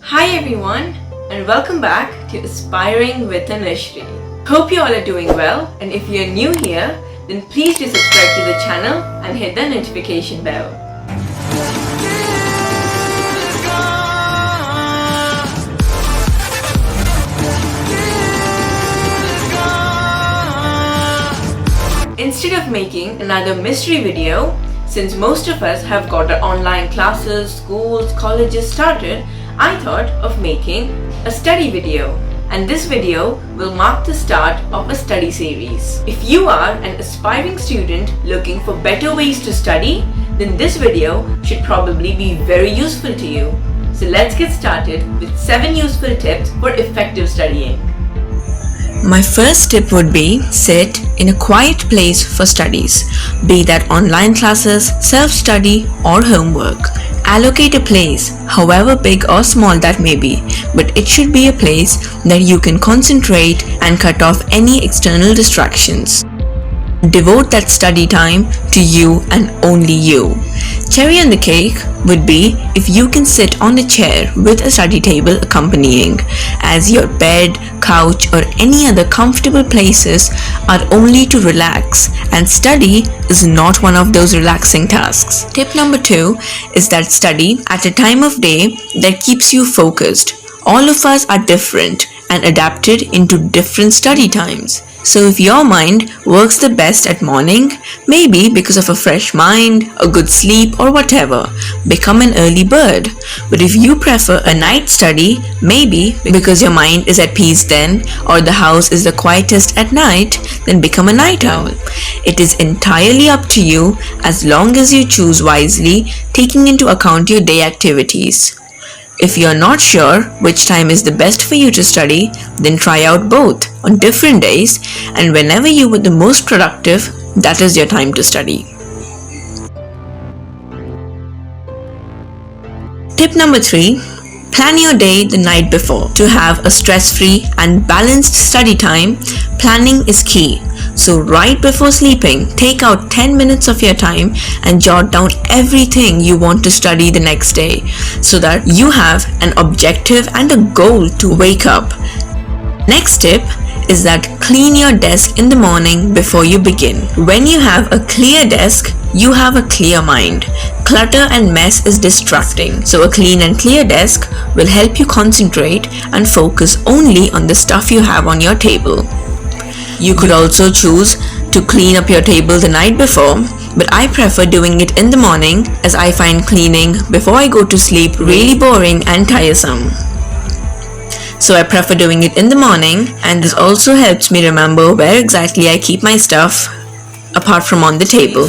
Hi everyone, and welcome back to Aspiring with Anusree. Hope you all are doing well, and if you're new here, then please do subscribe to the channel and hit the notification bell. Instead of making another mystery video, since most of us have got our online classes, schools, colleges started, I thought of making a study video. And this video will mark the start of a study series. If you are an aspiring student looking for better ways to study, then this video should probably be very useful to you. So let's get started with 7 useful tips for effective studying. My first tip would be sit in a quiet place for studies, be that online classes, self-study or homework. Allocate a place, however big or small that may be, but it should be a place that you can concentrate and cut off any external distractions. Devote that study time to you and only you. Cherry on the cake would be if you can sit on a chair with a study table accompanying, as your bed, couch or any other comfortable places are only to relax, and study is not one of those relaxing tasks. Tip number 2 is that study at a time of day that keeps you focused. All of us are different and adapted into different study times. So if your mind works the best at morning, maybe because of a fresh mind, a good sleep or whatever, become an early bird. But if you prefer a night study, maybe because your mind is at peace then, or the house is the quietest at night, then become a night owl. It is entirely up to you as long as you choose wisely, taking into account your day activities. If you're not sure which time is the best for you to study, then try out both on different days, and whenever you were the most productive, that is your time to study. Tip number 3. Plan your day the night before. To have a stress-free and balanced study time, planning is key. So right before sleeping, take out 10 minutes of your time and jot down everything you want to study the next day so that you have an objective and a goal to wake up. Next tip is that clean your desk in the morning before you begin. When you have a clear desk, you have a clear mind. Clutter and mess is distracting, so a clean and clear desk will help you concentrate and focus only on the stuff you have on your table. You could also choose to clean up your table the night before, but I prefer doing it in the morning as I find cleaning before I go to sleep really boring and tiresome. So I prefer doing it in the morning, and this also helps me remember where exactly I keep my stuff apart from on the table.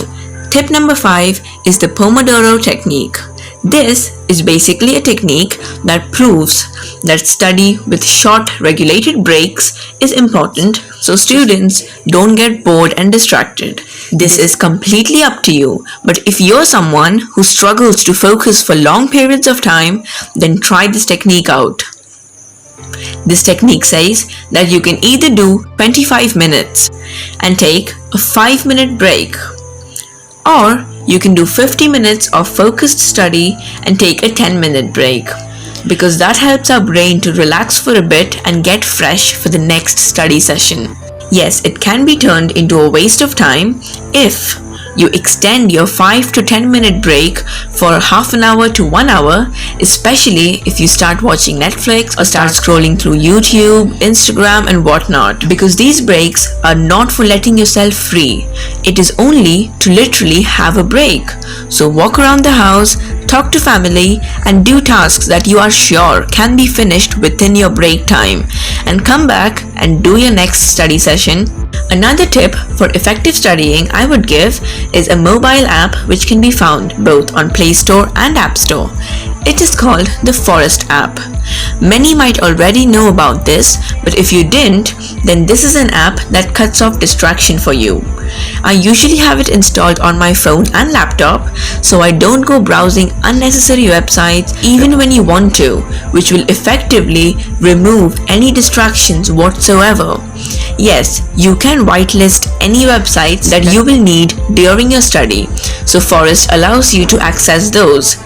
Tip number 5 is the Pomodoro Technique. This is basically a technique that proves that study with short regulated breaks is important so students don't get bored and distracted. This is completely up to you, but if you're someone who struggles to focus for long periods of time, then try this technique out. This technique says that you can either do 25 minutes and take a 5-minute break, or you can do 50 minutes of focused study and take a 10-minute break, because that helps our brain to relax for a bit and get fresh for the next study session. Yes, it can be turned into a waste of time if you extend your 5 to 10 minute break for half an hour to 1 hour, especially if you start watching Netflix or start scrolling through YouTube, Instagram and whatnot, because these breaks are not for letting yourself free. It is only to literally have a break. So walk around the house, talk to family and do tasks that you are sure can be finished within your break time, and come back and do your next study session. Another tip for effective studying I would give is a mobile app which can be found both on Play Store and App Store. It is called the Forest app. Many might already know about this, but if you didn't, then this is an app that cuts off distraction for you. I usually have it installed on my phone and laptop, so I don't go browsing unnecessary websites even when you want to, which will effectively remove any distractions whatsoever. Yes, you can whitelist any websites that you will need during your study, so Forest allows you to access those.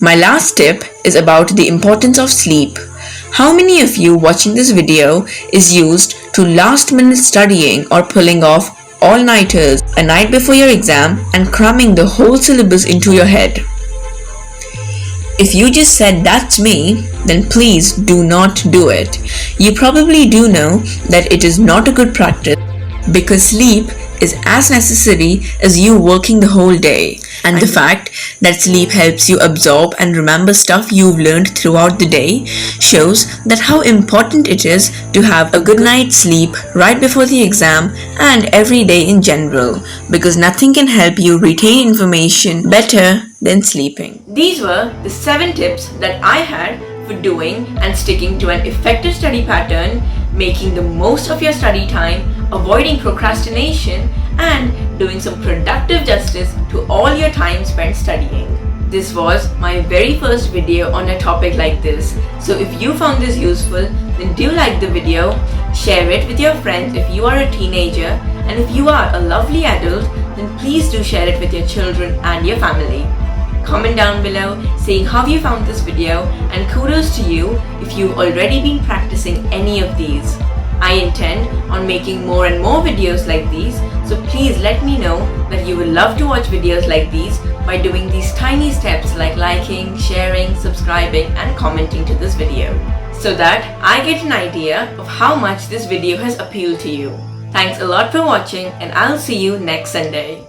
My last tip is about the importance of sleep. How many of you watching this video is used to last minute studying or pulling off all-nighters a night before your exam and cramming the whole syllabus into your head? If you just said that's me, then please do not do it. You probably do know that it is not a good practice because sleep is as necessary as you working the whole day. And the fact that sleep helps you absorb and remember stuff you've learned throughout the day shows that how important it is to have a good night's sleep right before the exam and every day in general, because nothing can help you retain information better than sleeping. These were the 7 tips that I had for doing and sticking to an effective study pattern, making the most of your study time, avoiding procrastination, and doing some productive justice to all your time spent studying. This was my very first video on a topic like this. So if you found this useful, then do like the video, share it with your friends if you are a teenager, and if you are a lovely adult, then please do share it with your children and your family. Comment down below saying how you found this video, and kudos to you if you've already been practicing any of these. I intend on making more and more videos like these, so please let me know that you would love to watch videos like these by doing these tiny steps like liking, sharing, subscribing, and commenting to this video, so that I get an idea of how much this video has appealed to you. Thanks a lot for watching, and I'll see you next Sunday.